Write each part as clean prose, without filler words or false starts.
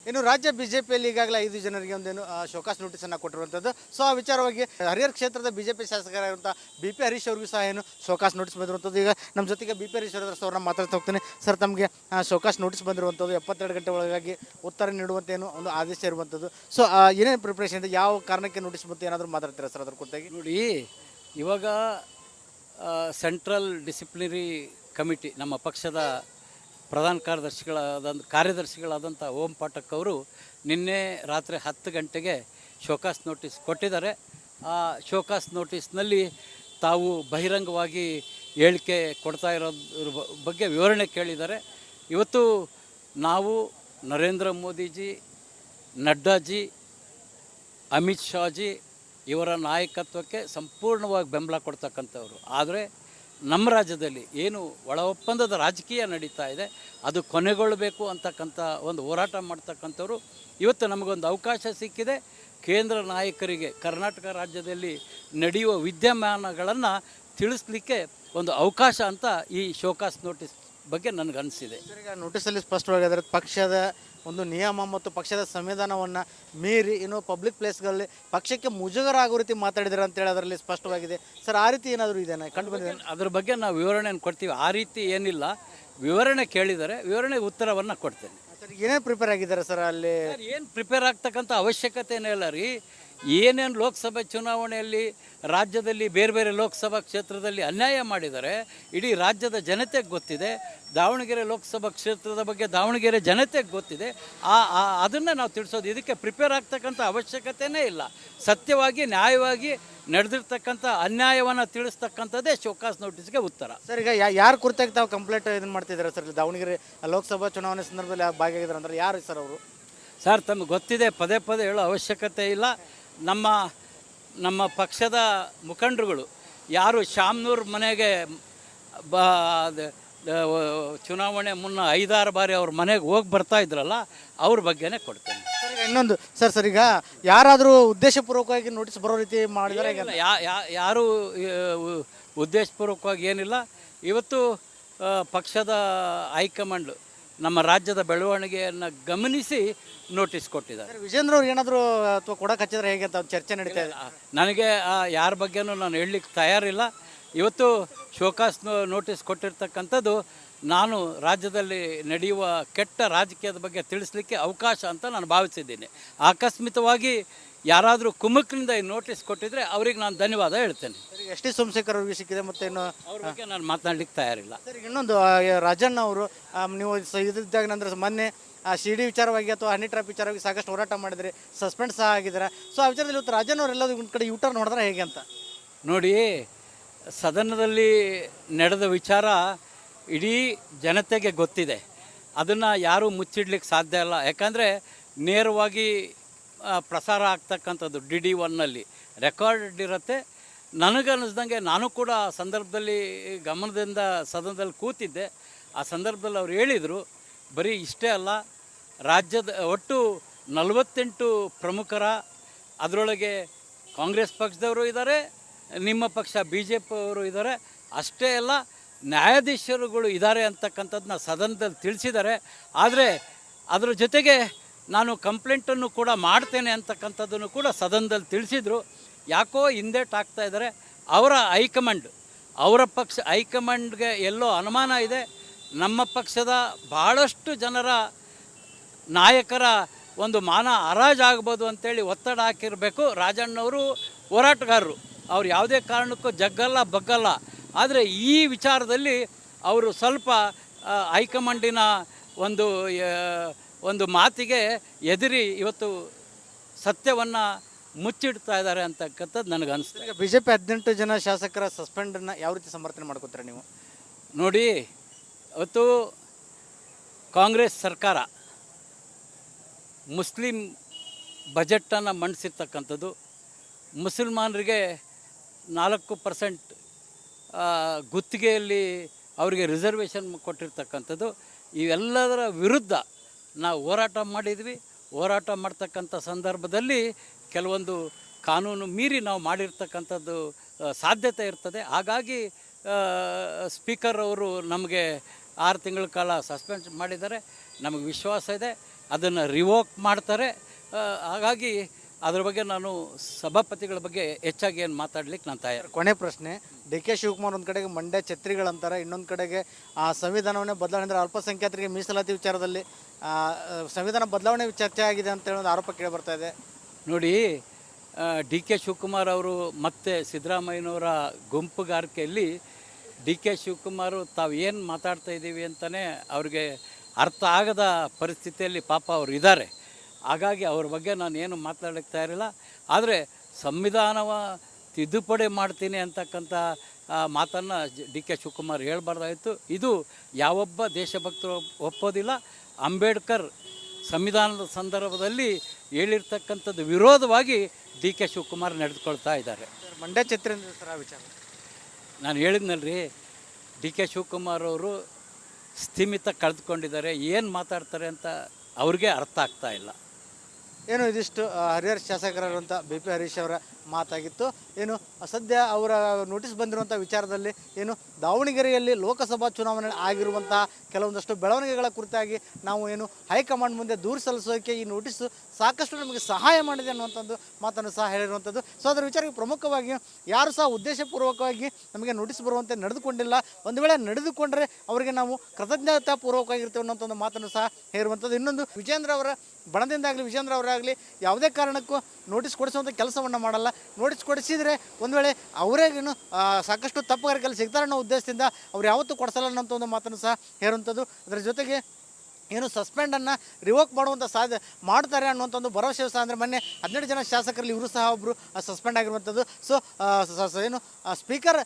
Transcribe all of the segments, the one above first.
ಇನ್ನು ರಾಜ್ಯ ಬಿಜೆಪಿಯಲ್ಲಿ ಈಗಾಗಲೇ 5 ಜನರಿಗೆ ಒಂದೇನು ಶೋಕಾಸ್ ನೋಟಿಸನ್ನು ಕೊಟ್ಟಿರುವಂಥದ್ದು. ಸೊ ಆ ವಿಚಾರವಾಗಿ ಹರಿಹರ ಕ್ಷೇತ್ರದ ಬಿಜೆಪಿ ಶಾಸಕರಾಗಿರುವಂಥ ಬಿ.ಪಿ. ಹರೀಶ್ ಅವ್ರಿಗೂ ಸಹ ಏನು ಶೋಕಾಸ್ ನೋಟಿಸ್ ಬಂದಿರುವಂಥದ್ದು. ಈಗ ನಮ್ಮ ಜೊತೆಗೆ ಬಿ.ಪಿ. ಹರೀಶ್ ಅವ್ರನ್ನ ಮಾತಾಡ್ತಾ ಹೋಗ್ತೀನಿ. ಸರ್, ತಮಗೆ ಶೋಕಾಸ್ ನೋಟಿಸ್ ಬಂದಿರುವಂಥದ್ದು 72 ಗಂಟೆ ಒಳಗಾಗಿ ಉತ್ತರ ನೀಡುವಂತೆ ಏನು ಒಂದು ಆದೇಶ ಇರುವಂಥದ್ದು. ಸೊ ಏನೇನು ಪ್ರಿಪ್ರೇಷನ್ ಇದೆ, ಯಾವ ಕಾರಣಕ್ಕೆ ನೋಟಿಸ್ ಬಂತು, ಏನಾದರೂ ಮಾತಾಡ್ತೀರಾ ಸರ್ ಅದ್ರ ಕುರಿತಾಗಿ? ನೋಡಿ, ಇವಾಗ ಸೆಂಟ್ರಲ್ ಡಿಸಿಪ್ಲಿನರಿ ಕಮಿಟಿ ನಮ್ಮ ಪಕ್ಷದ ಪ್ರಧಾನ ಕಾರ್ಯದರ್ಶಿಗಳಾದಂಥ ಓಂ ಪಾಠಕ್ ಅವರು ನಿನ್ನೆ ರಾತ್ರಿ 10 ಗಂಟೆಗೆ ಶೋಕಾಸ್ ನೋಟಿಸ್ ಕೊಟ್ಟಿದ್ದಾರೆ. ಆ ಶೋಕಾಸ್ ನೋಟಿಸ್ನಲ್ಲಿ ತಾವು ಬಹಿರಂಗವಾಗಿ ಹೇಳಿಕೆ ಕೊಡ್ತಾ ಇರೋದ್ರ ಬಗ್ಗೆ ವಿವರಣೆ ಕೇಳಿದ್ದಾರೆ. ಇವತ್ತು ನಾವು ನರೇಂದ್ರ ಮೋದಿಜಿ, ನಡ್ಡಾಜಿ, ಅಮಿತ್ ಶಾಜಿ ಇವರ ನಾಯಕತ್ವಕ್ಕೆ ಸಂಪೂರ್ಣವಾಗಿ ಬೆಂಬಲ ಕೊಡ್ತಕ್ಕಂಥವ್ರು. ಆದರೆ ನಮ್ಮ ರಾಜ್ಯದಲ್ಲಿ ಏನು ಒಳ ಒಪ್ಪಂದದ ರಾಜಕೀಯ ನಡೀತಾ ಇದೆ ಅದು ಕೊನೆಗೊಳ್ಳಬೇಕು ಅಂತಕ್ಕಂಥ ಒಂದು ಹೋರಾಟ ಮಾಡ್ತಕ್ಕಂಥವ್ರು. ಇವತ್ತು ನಮಗೊಂದು ಅವಕಾಶ ಸಿಕ್ಕಿದೆ. ಕೇಂದ್ರ ನಾಯಕರಿಗೆ ಕರ್ನಾಟಕ ರಾಜ್ಯದಲ್ಲಿ ನಡೆಯುವ ವಿದ್ಯಮಾನಗಳನ್ನು ತಿಳಿಸ್ಲಿಕ್ಕೆ ಒಂದು ಅವಕಾಶ ಅಂತ ಈ ಶೋಕಾಸ್ ನೋಟಿಸ್ ಬಗ್ಗೆ ನನಗನ್ನಿಸಿದೆ. ಈಗ ನೋಟಿಸಲ್ಲಿ ಸ್ಪಷ್ಟವಾಗಿ ಅದರ ಪಕ್ಷದ ಒಂದು ನಿಯಮ ಮತ್ತು ಪಕ್ಷದ ಸಂವಿಧಾನವನ್ನು ಮೀರಿ ಇನ್ನೂ ಪಬ್ಲಿಕ್ ಪ್ಲೇಸ್ಗಳಲ್ಲಿ ಪಕ್ಷಕ್ಕೆ ಮುಜುಗರ ಆಗೋ ರೀತಿ ಮಾತಾಡಿದ್ದಾರೆ ಅಂತೇಳಿ ಅದರಲ್ಲಿ ಸ್ಪಷ್ಟವಾಗಿದೆ. ಸರ್, ಆ ರೀತಿ ಏನಾದರೂ ಇದೆಯಾ ಕಂಡು ಬಂದಿದೆ? ಅದ್ರ ಬಗ್ಗೆ ನಾವು ವಿವರಣೆಯನ್ನು ಕೊಡ್ತೀವಿ. ಆ ರೀತಿ ಏನಿಲ್ಲ, ವಿವರಣೆ ಕೇಳಿದರೆ ವಿವರಣೆ ಉತ್ತರವನ್ನು ಕೊಡ್ತೇನೆ. ಸರ್, ಏನೇನು ಪ್ರಿಪೇರ್ ಆಗಿದ್ದಾರೆ ಸರ್ ಅಲ್ಲಿ? ಏನು ಪ್ರಿಪೇರ್ ಆಗ್ತಕ್ಕಂಥ ಅವಶ್ಯಕತೆಯೇ ಇಲ್ಲ ರೀ. ಏನೇನು ಲೋಕಸಭೆ ಚುನಾವಣೆಯಲ್ಲಿ ರಾಜ್ಯದಲ್ಲಿ ಬೇರೆ ಬೇರೆ ಲೋಕಸಭಾ ಕ್ಷೇತ್ರದಲ್ಲಿ ಅನ್ಯಾಯ ಮಾಡಿದ್ದಾರೆ ಇಡೀ ರಾಜ್ಯದ ಜನತೆಗೆ ಗೊತ್ತಿದೆ. ದಾವಣಗೆರೆ ಲೋಕಸಭಾ ಕ್ಷೇತ್ರದ ಬಗ್ಗೆ ದಾವಣಗೆರೆ ಜನತೆಗೆ ಗೊತ್ತಿದೆ. ಅದನ್ನು ನಾವು ತಿಳಿಸೋದು. ಇದಕ್ಕೆ ಪ್ರಿಪೇರ್ ಆಗ್ತಕ್ಕಂಥ ಅವಶ್ಯಕತೆಯೇ ಇಲ್ಲ. ಸತ್ಯವಾಗಿ ನ್ಯಾಯವಾಗಿ ನಡೆದಿರ್ತಕ್ಕಂಥ ಅನ್ಯಾಯವನ್ನು ತಿಳಿಸ್ತಕ್ಕಂಥದ್ದೇ ಶೋಕಾಸ್ ನೋಟಿಸ್ಗೆ ಉತ್ತರ. ಸರ್, ಈಗ ಯಾರ ಕುರಿತಾಗಿ ತಾವು ಕಂಪ್ಲೇಂಟ್ ಇದನ್ನು ಮಾಡ್ತಿದ್ದಾರೆ ಸರ್? ದಾವಣಗೆರೆ ಲೋಕಸಭಾ ಚುನಾವಣೆ ಸಂದರ್ಭದಲ್ಲಿ ಭಾಗಿಯಾಗಿದ್ದಾರೆ ಅಂದ್ರೆ ಯಾರು ಸರ್ ಅವರು? ಸರ್, ತಮಗೆ ಗೊತ್ತಿದೆ, ಪದೇ ಪದೇ ಹೇಳೋ ಅವಶ್ಯಕತೆ ಇಲ್ಲ. ನಮ್ಮ ಪಕ್ಷದ ಮುಖಂಡರುಗಳು ಯಾರು ಶಾಮ್ನೂರ್ ಮನೆಗೆ ಚುನಾವಣೆ ಮುನ್ನ 5-6 ಬಾರಿ ಅವ್ರ ಮನೆಗೆ ಹೋಗಿ ಬರ್ತಾ ಇದ್ರಲ್ಲ, ಅವ್ರ ಬಗ್ಗೆನೇ ಕೊಡ್ತೇನೆ. ಸರ್, ಈಗ ಇನ್ನೊಂದು ಸರ್ ಈಗ ಯಾರಾದರೂ ಉದ್ದೇಶಪೂರ್ವಕವಾಗಿ ನೋಟಿಸ್ ಬರೋ ರೀತಿ ಮಾಡಿದರೆ? ಯಾರು ಉದ್ದೇಶಪೂರ್ವಕವಾಗಿ ಏನಿಲ್ಲ. ಇವತ್ತು ಪಕ್ಷದ ಹೈಕಮಾಂಡ್ ನಮ್ಮ ರಾಜ್ಯದ ಬೆಳವಣಿಗೆಯನ್ನು ಗಮನಿಸಿ ನೋಟಿಸ್ ಕೊಟ್ಟಿದ್ದಾರೆ. ವಿಜೇಂದ್ರ ಅವ್ರು ಏನಾದರೂ ಅಥವಾ ಕೊಡಕ್ಕೆ ಹಚ್ಚಿದ್ರೆ ಹೇಗೆ ಅಂತ ಚರ್ಚೆ ನಡೀತಾ ಇದೆ. ನನಗೆ ಯಾರ ಬಗ್ಗೆನೂ ನಾನು ಹೇಳಲಿಕ್ಕೆ ತಯಾರಿಲ್ಲ. ಇವತ್ತು ಶೋಕಾಸ್ ನೋಟಿಸ್ ಕೊಟ್ಟಿರ್ತಕ್ಕಂಥದ್ದು ನಾನು ರಾಜ್ಯದಲ್ಲಿ ನಡೆಯುವ ಕೆಟ್ಟ ರಾಜಕೀಯದ ಬಗ್ಗೆ ತಿಳಿಸ್ಲಿಕ್ಕೆ ಅವಕಾಶ ಅಂತ ನಾನು ಭಾವಿಸಿದ್ದೀನಿ. ಆಕಸ್ಮಿಕವಾಗಿ ಯಾರಾದರೂ ಕುಮಕ್ನಿಂದ ಈ ನೋಟಿಸ್ ಕೊಟ್ಟಿದ್ರೆ ಅವ್ರಿಗೆ ನಾನು ಧನ್ಯವಾದ ಹೇಳ್ತೇನೆ. ಎಸ್ ಟಿ ಸೋಮಶೇಖರ್ ಅವ್ರಿಗೆ ಸಿಕ್ಕಿದೆ, ಮತ್ತು ಇನ್ನು ಅವ್ರ ಬಗ್ಗೆ ನಾನು ಮಾತನಾಡಲಿಕ್ಕೆ ತಯಾರಿಲ್ಲ. ಸರ್, ಇನ್ನೊಂದು ರಾಜಣ್ಣ ಅವರು ನೀವು ಇದ್ದಾಗ ನಂತರ ಮೊನ್ನೆ CD ವಿಚಾರವಾಗಿ ಅಥವಾ ಹನಿ ಟ್ರಾಪ್ ವಿಚಾರವಾಗಿ ಸಾಕಷ್ಟು ಹೋರಾಟ ಮಾಡಿದರೆ ಸಸ್ಪೆಂಡ್ ಸಹ ಆಗಿದ್ದಾರೆ. ಸೊ ಆ ವಿಚಾರದಲ್ಲಿ ಇವತ್ತು ರಾಜಣ್ಣ ಅವರೆಲ್ಲದೂ ಒಂದು ಕಡೆ ಯೂಟರ್ನ್ ನೋಡಿದ್ರೆ ಹೇಗೆ ಅಂತ ನೋಡಿ. ಸದನದಲ್ಲಿ ನಡೆದ ವಿಚಾರ ಇಡೀ ಜನತೆಗೆ ಗೊತ್ತಿದೆ. ಅದನ್ನು ಯಾರೂ ಮುಚ್ಚಿಡ್ಲಿಕ್ಕೆ ಸಾಧ್ಯ ಇಲ್ಲ. ಯಾಕಂದರೆ ನೇರವಾಗಿ ಪ್ರಸಾರ ಆಗ್ತಕ್ಕಂಥದ್ದು DD1ನಲ್ಲಿ ರೆಕಾರ್ಡ್ ಇರುತ್ತೆ. ನನಗನ್ನಿಸ್ದಂಗೆ ನಾನು ಕೂಡ ಆ ಸಂದರ್ಭದಲ್ಲಿ ಗಮನದಿಂದ ಸದನದಲ್ಲಿ ಕೂತಿದ್ದೆ. ಆ ಸಂದರ್ಭದಲ್ಲಿ ಅವ್ರು ಹೇಳಿದರು, ಬರೀ ಇಷ್ಟೇ ಅಲ್ಲ, ರಾಜ್ಯದ ಒಟ್ಟು 48 ಪ್ರಮುಖರ, ಅದರೊಳಗೆ ಕಾಂಗ್ರೆಸ್ ಪಕ್ಷದವರು ಇದ್ದಾರೆ, ನಿಮ್ಮ ಪಕ್ಷ BJP ಅವರು ಇದ್ದಾರೆ, ಅಷ್ಟೇ ಅಲ್ಲ ನ್ಯಾಯಾಧೀಶರುಗಳು ಇದ್ದಾರೆ ಅಂತಕ್ಕಂಥದ್ದನ್ನ ಸದನದಲ್ಲಿ ತಿಳಿಸಿದ್ದಾರೆ. ಆದರೆ ಅದರ ಜೊತೆಗೆ ನಾನು ಕಂಪ್ಲೇಂಟನ್ನು ಕೂಡ ಮಾಡ್ತೇನೆ ಅಂತಕ್ಕಂಥದ್ದನ್ನು ಕೂಡ ಸದನದಲ್ಲಿ ತಿಳಿಸಿದರು. ಯಾಕೋ ಹಿಂದೇಟು ಆಗ್ತಾ ಇದ್ದಾರೆ. ಅವರ ಹೈಕಮಾಂಡ್, ಅವರ ಪಕ್ಷ ಹೈಕಮಾಂಡ್ಗೆ ಎಲ್ಲೋ ಅನುಮಾನ ಇದೆ. ನಮ್ಮ ಪಕ್ಷದ ಭಾಳಷ್ಟು ಜನರ ನಾಯಕರ ಒಂದು ಮಾನ ಹರಾಜಾಗ್ಬೋದು ಅಂತೇಳಿ ಒತ್ತಡ ಹಾಕಿರಬೇಕು. ರಾಜಣ್ಣವರು ಹೋರಾಟಗಾರರು, ಅವ್ರು ಯಾವುದೇ ಕಾರಣಕ್ಕೂ ಜಗ್ಗಲ್ಲ ಬಗ್ಗಲ್ಲ. ಆದರೆ ಈ ವಿಚಾರದಲ್ಲಿ ಅವರು ಸ್ವಲ್ಪ ಹೈಕಮಾಂಡಿನ ಒಂದು ಮಾತಿಗೆ ಎದುರಿ ಇವತ್ತು ಸತ್ಯವನ್ನು ಮುಚ್ಚಿಡ್ತಾ ಇದ್ದಾರೆ ಅಂತಕ್ಕಂಥದ್ದು ನನಗನ್ನಿಸ್ತದೆ. ಈಗ BJP 18 ಜನ ಶಾಸಕರ ಸಸ್ಪೆಂಡನ್ನು ಯಾವ ರೀತಿ ಸಮರ್ಥನೆ ಮಾಡ್ಕೋತಾರೆ ನೀವು? ನೋಡಿ, ಇವತ್ತು ಕಾಂಗ್ರೆಸ್ ಸರ್ಕಾರ ಮುಸ್ಲಿಂ ಬಜೆಟನ್ನು ಮಂಡಿಸಿರ್ತಕ್ಕಂಥದ್ದು, ಮುಸಲ್ಮಾನರಿಗೆ 4% ಗುತ್ತಿಗೆಯಲ್ಲಿ ಅವರಿಗೆ ರಿಸರ್ವೇಷನ್ ಕೊಟ್ಟಿರ್ತಕ್ಕಂಥದ್ದು, ಇವೆಲ್ಲದರ ವಿರುದ್ಧ ನಾವು ಹೋರಾಟ ಮಾಡಿದ್ವಿ. ಹೋರಾಟ ಮಾಡ್ತಕ್ಕಂಥ ಸಂದರ್ಭದಲ್ಲಿ ಕೆಲವೊಂದು ಕಾನೂನು ಮೀರಿ ನಾವು ಮಾಡಿರ್ತಕ್ಕಂಥದ್ದು ಸಾಧ್ಯತೆ ಇರ್ತದೆ. ಹಾಗಾಗಿ ಸ್ಪೀಕರ್ ಅವರು ನಮಗೆ 6 ತಿಂಗಳ ಕಾಲ ಸಸ್ಪೆಂಡ್ ಮಾಡಿದ್ದಾರೆ. ನಮಗೆ ವಿಶ್ವಾಸ ಇದೆ ಅದನ್ನು ರಿವೋಕ್ ಮಾಡ್ತಾರೆ. ಹಾಗಾಗಿ ಅದ್ರ ಬಗ್ಗೆ ನಾನು ಸಭಾಪತಿಗಳ ಬಗ್ಗೆ ಹೆಚ್ಚಾಗಿ ಏನು ಮಾತಾಡ್ಲಿಕ್ಕೆ ನಾನು ತಯಾರು. ಕೊನೆ ಪ್ರಶ್ನೆ, ಡಿ ಕೆ ಶಿವಕುಮಾರ್ ಒಂದು ಕಡೆಗೆ ಮಂಡ್ಯ ಛತ್ರಿಗಳಂತಾರೆ, ಇನ್ನೊಂದು ಕಡೆಗೆ ಆ ಸಂವಿಧಾನವನ್ನೇ ಬದಲಾವಣೆ ಅಂದರೆ ಅಲ್ಪಸಂಖ್ಯಾತರಿಗೆ ಮೀಸಲಾತಿ ವಿಚಾರದಲ್ಲಿ ಸಂವಿಧಾನ ಬದಲಾವಣೆ ಚರ್ಚೆ ಆಗಿದೆ ಅಂತ ಹೇಳೋದು ಆರೋಪ ಕೇಳಿ ಬರ್ತಾ ಇದೆ. ನೋಡಿ, ಡಿ ಕೆ ಶಿವಕುಮಾರ್ ಅವರು ಮತ್ತೆ ಸಿದ್ದರಾಮಯ್ಯನವರ ಗುಂಪುಗಾರಿಕೆಯಲ್ಲಿ ಡಿ ಕೆ ಶಿವಕುಮಾರ್ ತಾವು ಏನು ಮಾತಾಡ್ತಾ ಇದ್ದೀವಿ ಅಂತಲೇ ಅವ್ರಿಗೆ ಅರ್ಥ ಆಗದ ಪರಿಸ್ಥಿತಿಯಲ್ಲಿ ಪಾಪ ಅವರು ಇದ್ದಾರೆ. ಹಾಗಾಗಿ ಅವ್ರ ಬಗ್ಗೆ ನಾನು ಏನು ಮಾತಾಡಕ್ಕೆ ತಯಾರಿಲ್ಲ. ಆದರೆ ಸಂವಿಧಾನವ ತಿದ್ದುಪಡಿ ಮಾಡ್ತೀನಿ ಅಂತಕ್ಕಂಥ ಮಾತನ್ನು ಡಿ ಕೆ ಶಿವಕುಮಾರ್ ಹೇಳ್ಬಾರ್ದಾಯಿತು. ಇದು ಯಾವೊಬ್ಬ ದೇಶಭಕ್ತರು ಒಪ್ಪೋದಿಲ್ಲ. ಅಂಬೇಡ್ಕರ್ ಸಂವಿಧಾನದ ಸಂದರ್ಭದಲ್ಲಿ ಹೇಳಿರ್ತಕ್ಕಂಥದ್ದು ವಿರೋಧವಾಗಿ ಡಿ ಕೆ ಶಿವಕುಮಾರ್ ನಡೆದುಕೊಳ್ತಾ ಇದ್ದಾರೆ. ಮಂಡ್ಯ ಛತ್ರಿ ಸರ್, ಆ ವಿಚಾರ ನಾನು ಹೇಳಿದ್ನಲ್ರಿ, ಡಿ ಕೆ ಶಿವಕುಮಾರ್ ಅವರು ಸ್ಥಿಮಿತ ಕಳೆದುಕೊಂಡಿದ್ದಾರೆ. ಏನು ಮಾತಾಡ್ತಾರೆ ಅಂತ ಅವ್ರಿಗೆ ಅರ್ಥ ಆಗ್ತಾ ಇಲ್ಲ. ಏನು ಇದಿಷ್ಟು ಹರಿಹರ ಶಾಸಕರಾದಂಥ ಬಿ ಪಿ ಹರೀಶ್ ಅವರ ಮಾತಾಗಿತ್ತು. ಏನು ಸದ್ಯ ಅವರ ನೋಟಿಸ್ ಬಂದಿರುವಂಥ ವಿಚಾರದಲ್ಲಿ ಏನು ದಾವಣಗೆರೆಯಲ್ಲಿ ಲೋಕಸಭಾ ಚುನಾವಣೆ ಆಗಿರುವಂತಹ ಕೆಲವೊಂದಷ್ಟು ಬೆಳವಣಿಗೆಗಳ ಕುರಿತಾಗಿ ನಾವು ಏನು ಹೈಕಮಾಂಡ್ ಮುಂದೆ ದೂರು ಸಲ್ಲಿಸೋಕೆ ಈ ನೋಟಿಸು ಸಾಕಷ್ಟು ನಮಗೆ ಸಹಾಯ ಮಾಡಿದೆ ಅನ್ನುವಂಥದ್ದು ಮಾತನ್ನು ಸಹ ಹೇಳಿರುವಂಥದ್ದು. ಸೊ ಅದರ ವಿಚಾರಕ್ಕೆ ಪ್ರಮುಖವಾಗಿ ಯಾರು ಸಹ ಉದ್ದೇಶಪೂರ್ವಕವಾಗಿ ನಮಗೆ ನೋಟಿಸ್ ಬರುವಂತೆ ನಡೆದುಕೊಂಡಿಲ್ಲ. ಒಂದು ವೇಳೆ ನಡೆದುಕೊಂಡರೆ ಅವರಿಗೆ ನಾವು ಕೃತಜ್ಞತಾಪೂರ್ವಕವಾಗಿರ್ತೇವೆ ಅನ್ನೋಂಥ ಒಂದು ಮಾತನ್ನು ಸಹ ಹೇಳಿರುವಂಥದ್ದು. ಇನ್ನೊಂದು, ವಿಜೇಂದ್ರ ಅವರ ಬಣದಿಂದಾಗಲಿ ವಿಜೇಂದ್ರ ಅವರಾಗಲಿ ಯಾವುದೇ ಕಾರಣಕ್ಕೂ ನೋಟಿಸ್ ಕೊಡಿಸುವಂಥ ಕೆಲಸವನ್ನು ಮಾಡಲ್ಲ. ನೋಟಿಸ್ ಕೊಡಿಸಿದರೆ ಒಂದು ವೇಳೆ ಅವರೇಗೇನು ಸಾಕಷ್ಟು ತಪ್ಪುಗಾರಿಕೆಯಲ್ಲಿ ಸಿಗ್ತಾರೆ ಅನ್ನೋ ಉದ್ದೇಶದಿಂದ ಅವ್ರು ಯಾವತ್ತೂ ಕೊಡಿಸಲ್ಲ ಅನ್ನೋಂಥ ಒಂದು ಮಾತನ್ನು ಸಹ ಹೇರುವಂಥದ್ದು. ಅದರ ಜೊತೆಗೆ ಏನು ಸಸ್ಪೆಂಡನ್ನು ರಿವೋಕ್ ಮಾಡುವಂಥ ಮಾಡ್ತಾರೆ ಅನ್ನುವಂಥ ಒಂದು ಭರವಸೆ ಸಹ, ಅಂದರೆ ಮೊನ್ನೆ 12 ಜನ ಶಾಸಕರಲ್ಲಿ ಇವರು ಸಹ ಒಬ್ಬರು ಸಸ್ಪೆಂಡ್ ಆಗಿರುವಂಥದ್ದು. ಸೊ ಏನು ಸ್ಪೀಕರ್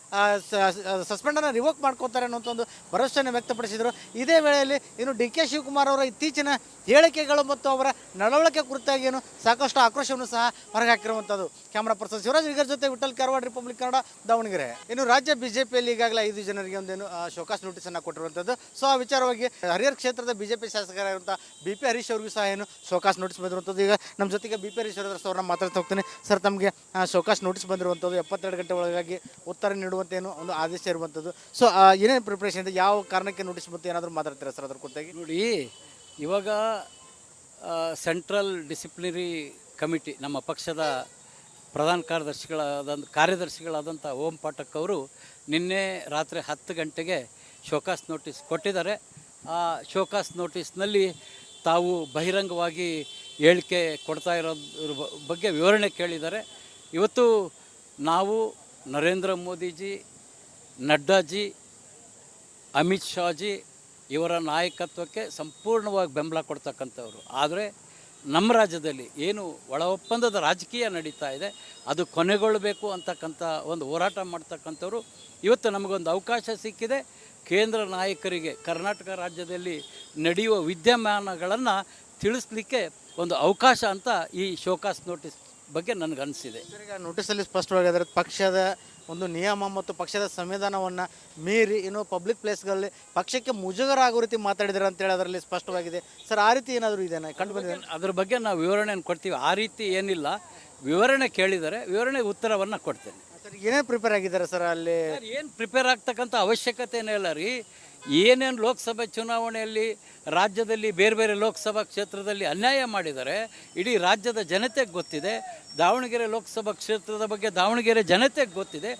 ಸಸ್ಪೆಂಡನ್ನು ರಿವೋಕ್ ಮಾಡ್ಕೋತಾರೆ ಅನ್ನುವಂಥ ಒಂದು ಭರವಸೆಯನ್ನು ವ್ಯಕ್ತಪಡಿಸಿದರು. ಇದೇ ವೇಳೆಯಲ್ಲಿ ಏನು ಡಿ ಕೆ ಶಿವಕುಮಾರ್ ಅವರ ಇತ್ತೀಚಿನ ಹೇಳಿಕೆಗಳು ಮತ್ತು ಅವರ ನಡವಳಿಕೆ ಕುರಿತಾಗಿ ಏನು ಸಾಕಷ್ಟು ಆಕ್ರೋಶವನ್ನು ಸಹ ಹೊರಗೆ ಹಾಕಿರುವಂಥದ್ದು. ಕ್ಯಾಮ್ರಾ ಪರ್ಸನ್ ಶಿವರಾಜ್ ವಿಗರ್ ಜೊತೆ ವಿಠಲ್ ಕಾರವಾಡ, ರಿಪಬ್ಲಿಕ್ ಕನ್ನಡ, ದಾವಣಗೆರೆ. ಇನ್ನು ರಾಜ್ಯ ಬಿಜೆಪಿಯಲ್ಲಿ ಈಗಾಗಲೇ 5 ಜನರಿಗೆ ಒಂದೇನು ಶೋಕಾಸ್ ನೋಟಿಸನ್ನು ಕೊಟ್ಟಿರುವಂಥದ್ದು. ಸೊ ಆ ವಿಚಾರವಾಗಿ ಹರಿಹರ ಕ್ಷೇತ್ರದ ಬಿಜೆಪಿ ಶಾಸಕರಾಗಿರುವಂಥ ಬಿ ಪಿ ಹರೀಶ್ ಅವ್ರಿಗೂ ಸಹ ಏನು ಶೋಕಾಸ್ ನೋಟಿಸ್ ಬಂದಿರುವಂಥದ್ದು. ಈಗ ನಮ್ಮ ಜೊತೆಗೆ ಬಿ ಪಿ ಹರೀಶ್ ಅವ್ರನ್ನ ಮಾತಾಡ್ತಾ ಹೋಗ್ತೀನಿ. ಸರ್, ತಮಗೆ ಶೋಕಾಸ್ ನೋಟಿಸ್ ಬಂದಿರುವಂಥದ್ದು, 72 ಗಂಟೆ ಒಳಗಾಗಿ ಉತ್ತರ ನೀಡುವಂತೆ ಏನು ಒಂದು ಆದೇಶ ಇರುವಂಥದ್ದು. ಸೊ ಏನೇನು ಪ್ರಿಪ್ರೇಷನ್ ಇದೆ, ಯಾವ ಕಾರಣಕ್ಕೆ ನೋಟಿಸ್ ಬಂತು, ಏನಾದರೂ ಮಾತಾಡ್ತೀರಾ ಸರ್ ಅದ್ರ ಕುರಿತಾಗಿ? ನೋಡಿ, ಇವಾಗ ಸೆಂಟ್ರಲ್ ಡಿಸಿಪ್ಲಿನರಿ ಕಮಿಟಿ ನಮ್ಮ ಪಕ್ಷದ ಪ್ರಧಾನ ಕಾರ್ಯದರ್ಶಿಗಳಾದಂಥ ಓಂ ಪಾಠಕ್ ಅವರು ನಿನ್ನೆ ರಾತ್ರಿ 10 ಗಂಟೆಗೆ ಶೋಕಾಸ್ ನೋಟಿಸ್ ಕೊಟ್ಟಿದ್ದಾರೆ. ಆ ಶೋಕಾಸ್ ನೋಟಿಸ್ನಲ್ಲಿ ತಾವು ಬಹಿರಂಗವಾಗಿ ಹೇಳಿಕೆ ಕೊಡ್ತಾ ಇರೋದ್ರ ಬಗ್ಗೆ ವಿವರಣೆ ಕೇಳಿದ್ದಾರೆ. ಇವತ್ತು ನಾವು ನರೇಂದ್ರ ಮೋದಿಜಿ, ನಡ್ಡಾಜಿ, ಅಮಿತ್ ಶಾಜಿ ಇವರ ನಾಯಕತ್ವಕ್ಕೆ ಸಂಪೂರ್ಣವಾಗಿ ಬೆಂಬಲ ಕೊಡ್ತಕ್ಕಂಥವ್ರು. ಆದರೆ ನಮ್ಮ ರಾಜ್ಯದಲ್ಲಿ ಏನು ಒಳ ಒಪ್ಪಂದದ ರಾಜಕೀಯ ನಡೀತಾ ಇದೆ ಅದು ಕೊನೆಗೊಳ್ಳಬೇಕು ಅಂತಕ್ಕಂಥ ಒಂದು ಹೋರಾಟ ಮಾಡ್ತಕ್ಕಂಥವ್ರು. ಇವತ್ತು ನಮಗೊಂದು ಅವಕಾಶ ಸಿಕ್ಕಿದೆ. ಕೇಂದ್ರ ನಾಯಕರಿಗೆ ಕರ್ನಾಟಕ ರಾಜ್ಯದಲ್ಲಿ ನಡೆಯುವ ವಿದ್ಯಮಾನಗಳನ್ನು ತಿಳಿಸ್ಲಿಕ್ಕೆ ಒಂದು ಅವಕಾಶ ಅಂತ ಈ ಶೋಕಾಸ್ ನೋಟಿಸ್ ಬಗ್ಗೆ ನನಗನ್ನಿಸಿದೆ. ಈಗ ನೋಟಿಸಲ್ಲಿ ಸ್ಪಷ್ಟವಾಗಿ ಅದರ ಪಕ್ಷದ ಒಂದು ನಿಯಮ ಮತ್ತು ಪಕ್ಷದ ಸಂವಿಧಾನವನ್ನು ಮೀರಿ ಏನು ಪಬ್ಲಿಕ್ ಪ್ಲೇಸ್ಗಳಲ್ಲಿ ಪಕ್ಷಕ್ಕೆ ಮುಜುಗರ ಆಗೋ ರೀತಿ ಮಾತಾಡಿದ್ದಾರೆ ಅಂತೇಳಿ ಅದರಲ್ಲಿ ಸ್ಪಷ್ಟವಾಗಿದೆ. ಸರ್, ಆ ರೀತಿ ಏನಾದರೂ ಇದೆಯಾ ಕಂಡು ಬಂದಿದೆ? ಅದ್ರ ಬಗ್ಗೆ ನಾವು ವಿವರಣೆಯನ್ನು ಕೊಡ್ತೀವಿ. ಆ ರೀತಿ ಏನಿಲ್ಲ, ವಿವರಣೆ ಕೇಳಿದರೆ ವಿವರಣೆಗೆ ಉತ್ತರವನ್ನು ಕೊಡ್ತೇನೆ. ಸರ್, ಏನೇನು ಪ್ರಿಪೇರ್ ಆಗಿದ್ದಾರೆ ಸರ್ ಅಲ್ಲಿ? ಏನು ಪ್ರಿಪೇರ್ ಆಗ್ತಕ್ಕಂಥ ಅವಶ್ಯಕತೆನೇ ಇಲ್ಲ ರೀ. ಏನೇನು ಲೋಕಸಭೆ ಚುನಾವಣೆಯಲ್ಲಿ ರಾಜ್ಯದಲ್ಲಿ ಬೇರೆ ಬೇರೆ ಲೋಕಸಭಾ ಕ್ಷೇತ್ರದಲ್ಲಿ ಅನ್ಯಾಯ ಮಾಡಿದ್ದಾರೆ ಇಡೀ ರಾಜ್ಯದ ಜನತೆಗೆ ಗೊತ್ತಿದೆ. ದಾವಣಗೆರೆ ಲೋಕಸಭಾ ಕ್ಷೇತ್ರದ ಬಗ್ಗೆ ದಾವಣಗೆರೆ ಜನತೆಗೆ ಗೊತ್ತಿದೆ.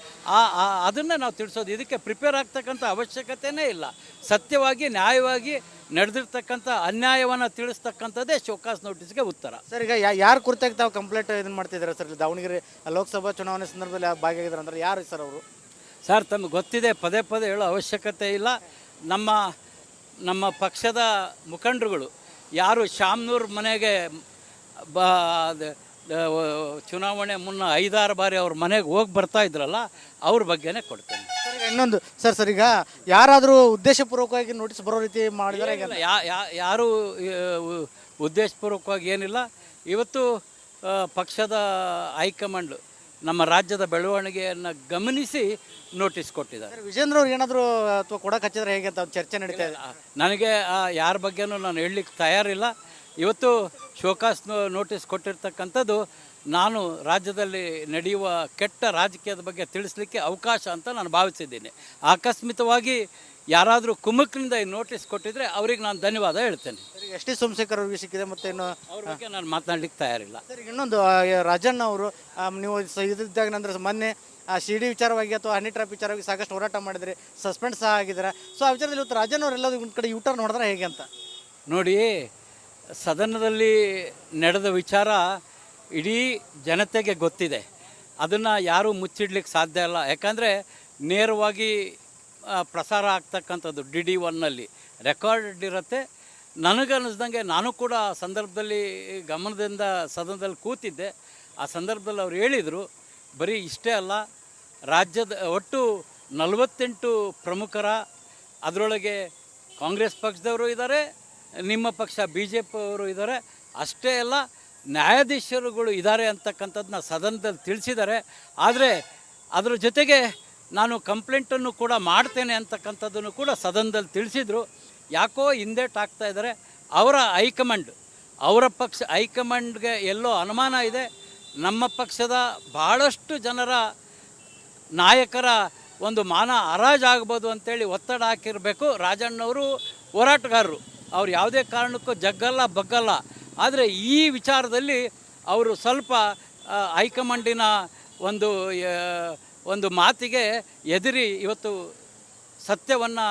ಅದನ್ನು ನಾವು ತಿಳಿಸೋದು. ಇದಕ್ಕೆ ಪ್ರಿಪೇರ್ ಆಗ್ತಕ್ಕಂಥ ಅವಶ್ಯಕತೆಯೇ ಇಲ್ಲ. ಸತ್ಯವಾಗಿ ನ್ಯಾಯವಾಗಿ ನಡೆದಿರ್ತಕ್ಕಂಥ ಅನ್ಯಾಯವನ್ನು ತಿಳಿಸ್ತಕ್ಕಂಥದ್ದೇ ಶೋಕಾಸ್ ನೋಟಿಸ್ಗೆ ಉತ್ತರ. ಸರ್, ಈಗ ಯಾರು ಕುರಿತಾಗಿ ತಾವು ಕಂಪ್ಲೇಂಟ್ ಇದನ್ನು ಮಾಡ್ತಿದ್ದಾರೆ ಸರ್? ದಾವಣಗೆರೆ ಲೋಕಸಭಾ ಚುನಾವಣೆ ಸಂದರ್ಭದಲ್ಲಿ ಭಾಗಿಯಾಗಿದ್ದಾರೆ ಅಂದ್ರೆ ಯಾರು ಸರ್ ಅವರು? ಸರ್, ತಮಗೆ ಗೊತ್ತಿದೆ, ಪದೇ ಪದೇ ಹೇಳೋ ಅವಶ್ಯಕತೆ ಇಲ್ಲ. ನಮ್ಮ ಪಕ್ಷದ ಮುಖಂಡರುಗಳು ಯಾರು ಶಾಮ್ನೂರ್ ಮನೆಗೆ ಚುನಾವಣೆ ಮುನ್ನ 5-6 ಬಾರಿ ಅವ್ರ ಮನೆಗೆ ಹೋಗಿ ಬರ್ತಾ ಇದ್ರಲ್ಲ, ಅವ್ರ ಬಗ್ಗೆನೇ ಕೊಡ್ತೇನೆ. ಸರ್, ಈಗ ಇನ್ನೊಂದು ಸರ್ ಈಗ ಯಾರಾದರೂ ಉದ್ದೇಶಪೂರ್ವಕವಾಗಿ ನೋಟಿಸ್ ಬರೋ ರೀತಿ ಮಾಡಿದರೆ? ಯಾರು ಉದ್ದೇಶಪೂರ್ವಕವಾಗಿ ಏನಿಲ್ಲ. ಇವತ್ತು ಪಕ್ಷದ ಹೈಕಮಾಂಡ್ ನಮ್ಮ ರಾಜ್ಯದ ಬೆಳವಣಿಗೆಯನ್ನು ಗಮನಿಸಿ ನೋಟಿಸ್ ಕೊಟ್ಟಿದ್ದಾರೆ. ವಿಜೇಂದ್ರ ಅವ್ರು ಏನಾದರೂ ಅಥವಾ ಕೊಡಕ್ಕೆ ಹಚ್ಚಿದ್ರೆ ಹೇಗೆ ಅಂತ ಚರ್ಚೆ ನಡೀತಾ ಇದೆ. ನನಗೆ ಯಾರ ಬಗ್ಗೆನೂ ನಾನು ಹೇಳಲಿಕ್ಕೆ ತಯಾರಿಲ್ಲ. ಇವತ್ತು ಶೋಕಾಸ್ ನೋಟಿಸ್ ಕೊಟ್ಟಿರ್ತಕ್ಕಂಥದ್ದು ನಾನು ರಾಜ್ಯದಲ್ಲಿ ನಡೆಯುವ ಕೆಟ್ಟ ರಾಜಕೀಯದ ಬಗ್ಗೆ ತಿಳಿಸ್ಲಿಕ್ಕೆ ಅವಕಾಶ ಅಂತ ನಾನು ಭಾವಿಸಿದ್ದೀನಿ. ಆಕಸ್ಮಿಕವಾಗಿ ಯಾರಾದರೂ ಕುಮುಕ್ನಿಂದ ಈ ನೋಟಿಸ್ ಕೊಟ್ಟಿದ್ರೆ ಅವ್ರಿಗೆ ನಾನು ಧನ್ಯವಾದ ಹೇಳ್ತೇನೆ. ಎಸ್ ಟಿ ಸೋಮಶೇಖರ್ ಅವ್ರಿಗೆ ಸಿಕ್ಕಿದೆ ಮತ್ತು ಇನ್ನು ಅವ್ರ ಬಗ್ಗೆ ನಾನು ಮಾತನಾಡ್ಲಿಕ್ಕೆ ತಯಾರಿಲ್ಲ. ಸರ್ ಈಗ ಇನ್ನೊಂದು ರಾಜಣ್ಣ ಅವರು ನೀವು ಇದ್ದಾಗ ನಂತರ ಮೊನ್ನೆ ಸಿ ಡಿ ವಿಚಾರವಾಗಿ ಅಥವಾ ಹನಿ ಟ್ರ್ಯಾಪ್ ವಿಚಾರವಾಗಿ ಸಾಕಷ್ಟು ಹೋರಾಟ ಮಾಡಿದರೆ ಸಸ್ಪೆಂಡ್ ಸಹ ಆಗಿದ್ದಾರೆ. ಸೊ ಆ ವಿಚಾರದಲ್ಲಿ ಇವತ್ತು ರಾಜಣ್ಣ ಅವರೆಲ್ಲರೂ ಒಂದು ಕಡೆ ಯೂಟರ್ನ್ ನೋಡಿದ್ರೆ ಹೇಗೆ ಅಂತ ನೋಡಿ, ಸದನದಲ್ಲಿ ನಡೆದ ವಿಚಾರ ಇಡೀ ಜನತೆಗೆ ಗೊತ್ತಿದೆ. ಅದನ್ನು ಯಾರೂ ಮುಚ್ಚಿಡ್ಲಿಕ್ಕೆ ಸಾಧ್ಯ ಇಲ್ಲ. ಯಾಕಂದರೆ ನೇರವಾಗಿ ಪ್ರಸಾರ ಆಗ್ತಕ್ಕಂಥದ್ದು DD1ನಲ್ಲಿ ರೆಕಾರ್ಡ್ ಇರುತ್ತೆ. ನನಗನ್ನಿಸ್ದಂಗೆ ನಾನು ಕೂಡ ಆ ಸಂದರ್ಭದಲ್ಲಿ ಗಮನದಿಂದ ಸದನದಲ್ಲಿ ಕೂತಿದ್ದೆ. ಆ ಸಂದರ್ಭದಲ್ಲಿ ಅವ್ರು ಹೇಳಿದರು, ಬರೀ ಇಷ್ಟೇ ಅಲ್ಲ, ರಾಜ್ಯದ ಒಟ್ಟು 48 ಪ್ರಮುಖರ, ಅದರೊಳಗೆ ಕಾಂಗ್ರೆಸ್ ಪಕ್ಷದವರು ಇದ್ದಾರೆ, ನಿಮ್ಮ ಪಕ್ಷ BJP ಅವರು ಇದ್ದಾರೆ, ಅಷ್ಟೇ ಅಲ್ಲ ನ್ಯಾಯಾಧೀಶರುಗಳು ಇದ್ದಾರೆ ಅಂತಕ್ಕಂಥದ್ದನ್ನ ಸದನದಲ್ಲಿ ತಿಳಿಸಿದ್ದಾರೆ. ಆದರೆ ಅದರ ಜೊತೆಗೆ ನಾನು ಕಂಪ್ಲೇಂಟನ್ನು ಕೂಡ ಮಾಡ್ತೇನೆ ಅಂತಕ್ಕಂಥದ್ದನ್ನು ಕೂಡ ಸದನದಲ್ಲಿ ತಿಳಿಸಿದರು. ಯಾಕೋ ಹಿಂದೇಟು ಆಗ್ತಾ ಇದ್ದಾರೆ. ಅವರ ಹೈಕಮಾಂಡ್, ಅವರ ಪಕ್ಷ ಹೈಕಮಾಂಡ್ಗೆ ಎಲ್ಲೋ ಅನುಮಾನ ಇದೆ. ನಮ್ಮ ಪಕ್ಷದ ಭಾಳಷ್ಟು ಜನರ ನಾಯಕರ ಒಂದು ಮಾನ ಹರಾಜಾಗ್ಬೋದು ಅಂತೇಳಿ ಒತ್ತಡ ಹಾಕಿರಬೇಕು. ರಾಜಣ್ಣವರು ಹೋರಾಟಗಾರರು, ಅವ್ರು ಯಾವುದೇ ಕಾರಣಕ್ಕೂ ಜಗ್ಗಲ್ಲ ಬಗ್ಗಲ್ಲ. ಆದರೆ ಈ ವಿಚಾರದಲ್ಲಿ ಅವರು ಸ್ವಲ್ಪ ಹೈಕಮಾಂಡಿನ ಒಂದು ಮಾತಿಗೆ ಎದುರಿ ಇವತ್ತು ಸತ್ಯವನ್ನು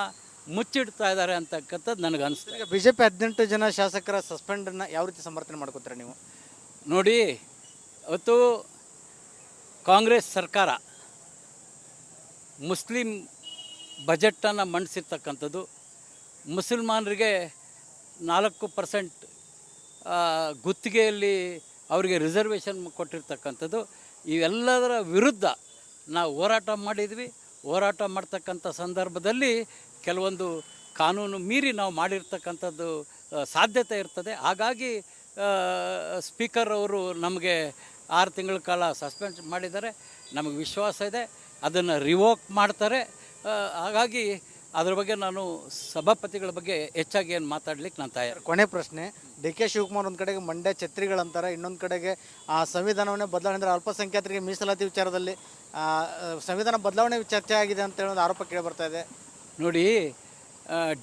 ಮುಚ್ಚಿಡ್ತಾ ಇದ್ದಾರೆ ಅಂತಕ್ಕಂಥದ್ದು ನನಗೆ ಅನಿಸ್ತದೆ. ಈಗ BJP 18 ಜನ ಶಾಸಕರ ಸಸ್ಪೆಂಡನ್ನು ಯಾವ ರೀತಿ ಸಮರ್ಥನೆ ಮಾಡ್ಕೋತಾರೆ ನೀವು? ನೋಡಿ, ಇವತ್ತು ಕಾಂಗ್ರೆಸ್ ಸರ್ಕಾರ ಮುಸ್ಲಿಂ ಬಜೆಟನ್ನು ಮಂಡಿಸಿರ್ತಕ್ಕಂಥದ್ದು, ಮುಸಲ್ಮಾನರಿಗೆ 4% ಗುತ್ತಿಗೆಯಲ್ಲಿ ಅವರಿಗೆ ರಿಸರ್ವೇಷನ್ ಕೊಟ್ಟಿರ್ತಕ್ಕಂಥದ್ದು, ಇವೆಲ್ಲದರ ವಿರುದ್ಧ ನಾವು ಹೋರಾಟ ಮಾಡಿದ್ವಿ. ಹೋರಾಟ ಮಾಡ್ತಕ್ಕಂಥ ಸಂದರ್ಭದಲ್ಲಿ ಕೆಲವೊಂದು ಕಾನೂನು ಮೀರಿ ನಾವು ಮಾಡಿರ್ತಕ್ಕಂಥದ್ದು ಸಾಧ್ಯತೆ ಇರ್ತದೆ. ಹಾಗಾಗಿ ಸ್ಪೀಕರ್ ಅವರು ನಮಗೆ 6 ತಿಂಗಳ ಕಾಲ ಸಸ್ಪೆಂಡ್ ಮಾಡಿದ್ದಾರೆ. ನಮಗೆ ವಿಶ್ವಾಸ ಇದೆ ಅದನ್ನು ರಿವೋಕ್ ಮಾಡ್ತಾರೆ. ಹಾಗಾಗಿ ಅದ್ರ ಬಗ್ಗೆ ನಾನು ಸಭಾಪತಿಗಳ ಬಗ್ಗೆ ಹೆಚ್ಚಾಗಿ ಏನು ಮಾತಾಡ್ಲಿಕ್ಕೆ ನಾನು ತಯಾರು. ಕೊನೆ ಪ್ರಶ್ನೆ, DK ಶಿವಕುಮಾರ್ ಒಂದು ಕಡೆಗೆ ಮಂಡ್ಯ ಛತ್ರಿಗಳಂತಾರೆ, ಇನ್ನೊಂದು ಕಡೆಗೆ ಸಂವಿಧಾನವನ್ನೇ ಬದಲಾವಣೆ ಅಂದರೆ ಅಲ್ಪಸಂಖ್ಯಾತರಿಗೆ ಮೀಸಲಾತಿ ವಿಚಾರದಲ್ಲಿ ಸಂವಿಧಾನ ಬದಲಾವಣೆ ಚರ್ಚೆ ಆಗಿದೆ ಅಂತ ಹೇಳೋದು ಆರೋಪ ಕೇಳಿ ಬರ್ತಾ ಇದೆ. ನೋಡಿ,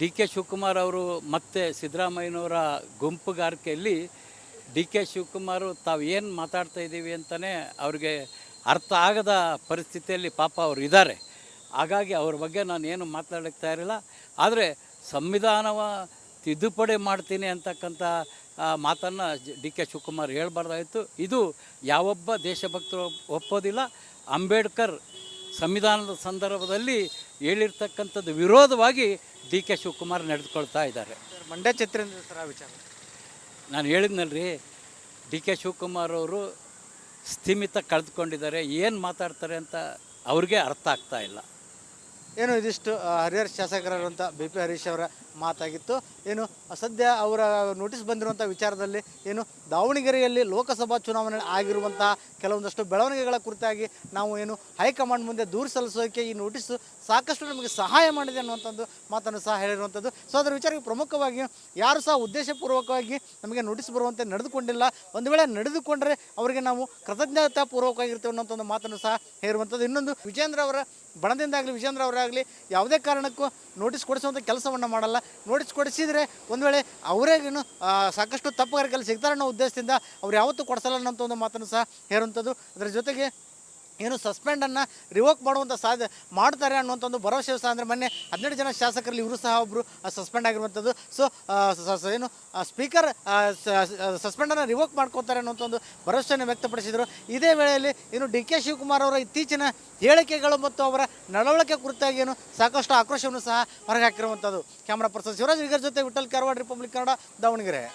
DK ಶಿವಕುಮಾರ್ ಅವರು ಮತ್ತು ಸಿದ್ದರಾಮಯ್ಯನವರ ಗುಂಪುಗಾರಿಕೆಯಲ್ಲಿ DK ಶಿವಕುಮಾರ್ ತಾವು ಏನು ಮಾತಾಡ್ತಾ ಇದ್ದೀವಿ ಅಂತಲೇ ಅವ್ರಿಗೆ ಅರ್ಥ ಆಗದ ಪರಿಸ್ಥಿತಿಯಲ್ಲಿ ಪಾಪ ಅವರು ಇದ್ದಾರೆ. ಹಾಗಾಗಿ ಅವ್ರ ಬಗ್ಗೆ ನಾನು ಏನು ಮಾತಾಡೋಕ್ಕೆ ತಯಾರಿಲ್ಲ. ಆದರೆ ಸಂವಿಧಾನವ ತಿದ್ದುಪಡಿ ಮಾಡ್ತೀನಿ ಅಂತಕ್ಕಂಥ ಮಾತನ್ನು DK ಶಿವಕುಮಾರ್ ಹೇಳಬಾರ್ದಾಯಿತು. ಇದು ಯಾವೊಬ್ಬ ದೇಶಭಕ್ತರು ಒಪ್ಪೋದಿಲ್ಲ. ಅಂಬೇಡ್ಕರ್ ಸಂವಿಧಾನದ ಸಂದರ್ಭದಲ್ಲಿ ಹೇಳಿರ್ತಕ್ಕಂಥದ್ದು ವಿರೋಧವಾಗಿ DK ಶಿವಕುಮಾರ್ ನಡೆದುಕೊಳ್ತಾ ಇದ್ದಾರೆ. ಮಂಡ್ಯ ಛತ್ರಿ ಸರ್, ಆ ವಿಚಾರ ನಾನು ಹೇಳಿದ್ನಲ್ರಿ, DK ಶಿವಕುಮಾರ್ ಅವರು ಸ್ಥಿಮಿತ ಕಳೆದುಕೊಂಡಿದ್ದಾರೆ. ಏನು ಮಾತಾಡ್ತಾರೆ ಅಂತ ಅವ್ರಿಗೆ ಅರ್ಥ ಆಗ್ತಾ ಇಲ್ಲ. ಏನು ಇದಿಷ್ಟು ಹರಿಹರ ಶಾಸಕರಾದಂಥ BP ಹರೀಶ್ ಅವರ ಮಾತಾಗಿತ್ತು. ಏನು ಸದ್ಯ ಅವರ ನೋಟಿಸ್ ಬಂದಿರುವಂಥ ವಿಚಾರದಲ್ಲಿ ಏನು ದಾವಣಗೆರೆಯಲ್ಲಿ ಲೋಕಸಭಾ ಚುನಾವಣೆ ಆಗಿರುವಂತಹ ಕೆಲವೊಂದಷ್ಟು ಬೆಳವಣಿಗೆಗಳ ಕುರಿತಾಗಿ ನಾವು ಏನು ಹೈಕಮಾಂಡ್ ಮುಂದೆ ದೂರು ಸಲ್ಲಿಸೋಕೆ ಈ ನೋಟಿಸು ಸಾಕಷ್ಟು ನಮಗೆ ಸಹಾಯ ಮಾಡಿದೆ ಅನ್ನುವಂಥದ್ದು ಮಾತನ್ನು ಸಹ ಹೇಳಿರುವಂಥದ್ದು. ಸೊ ಅದರ ವಿಚಾರಕ್ಕೆ ಪ್ರಮುಖವಾಗಿ ಯಾರು ಸಹ ಉದ್ದೇಶಪೂರ್ವಕವಾಗಿ ನಮಗೆ ನೋಟಿಸ್ ಬರುವಂತೆ ನಡೆದುಕೊಂಡಿಲ್ಲ. ಒಂದು ವೇಳೆ ನಡೆದುಕೊಂಡ್ರೆ ಅವರಿಗೆ ನಾವು ಕೃತಜ್ಞತಾಪೂರ್ವಕವಾಗಿರ್ತೇವೆ ಅನ್ನೋಂಥ ಒಂದು ಮಾತನ್ನು ಸಹ ಹೇಳಿರುವಂಥದ್ದು. ಇನ್ನೊಂದು, ವಿಜೇಂದ್ರ ಅವರ ಬಣದಿಂದಾಗಲಿ ವಿಜೇಂದ್ರ ಅವರಾಗಲಿ ಯಾವುದೇ ಕಾರಣಕ್ಕೂ ನೋಟಿಸ್ ಕೊಡಿಸುವಂಥ ಕೆಲಸವನ್ನು ಮಾಡಲ್ಲ. ನೋಟಿಸ್ ಕೊಡಿಸಿದರೆ ಒಂದು ವೇಳೆ ಅವರೇಗೇನು ಸಾಕಷ್ಟು ತಪ್ಪುಗಾರಿಕೆಯಲ್ಲಿ ಸಿಗ್ತಾರೆ ಅನ್ನೋ ಉದ್ದೇಶದಿಂದ ಅವ್ರು ಯಾವತ್ತೂ ಕೊಡಿಸಲ್ಲ ಅನ್ನೋಂಥ ಒಂದು ಮಾತನ್ನು ಸಹ ಹೇರುವಂಥದ್ದು. ಅದರ ಜೊತೆಗೆ ಏನು ಸಸ್ಪೆಂಡನ್ನು ರಿವೋಕ್ ಮಾಡುವಂಥ ಮಾಡ್ತಾರೆ ಅನ್ನುವಂಥ ಒಂದು ಭರವಸೆ ಸಹ, ಅಂದರೆ ಮೊನ್ನೆ 12 ಜನ ಶಾಸಕರಲ್ಲಿ ಇವರು ಸಹ ಒಬ್ಬರು ಸಸ್ಪೆಂಡ್ ಆಗಿರುವಂಥದ್ದು. ಸೊ ಏನು ಸ್ಪೀಕರ್ ಸಸ್ಪೆಂಡನ್ನು ರಿವೋಕ್ ಮಾಡ್ಕೋತಾರೆ ಅನ್ನೋಂಥ ಒಂದು ಭರವಸೆಯನ್ನು ವ್ಯಕ್ತಪಡಿಸಿದರು. ಇದೇ ವೇಳೆಯಲ್ಲಿ ಏನು DK ಶಿವಕುಮಾರ್ ಅವರ ಇತ್ತೀಚಿನ ಹೇಳಿಕೆಗಳು ಮತ್ತು ಅವರ ನಡವಳಿಕೆ ಕುರಿತಾಗಿ ಏನು ಸಾಕಷ್ಟು ಆಕ್ರೋಶವನ್ನು ಸಹ ಹೊರಗೆ ಹಾಕಿರುವಂಥದ್ದು. ಕ್ಯಾಮ್ರಾ ಪರ್ಸನ್ ಶಿವರಾಜ್ ಜೊತೆ ವಿಠಲ್ ಕಾರವಾಡ, ರಿಪಬ್ಲಿಕ್ ಕನ್ನಡ, ದಾವಣಗೆರೆ.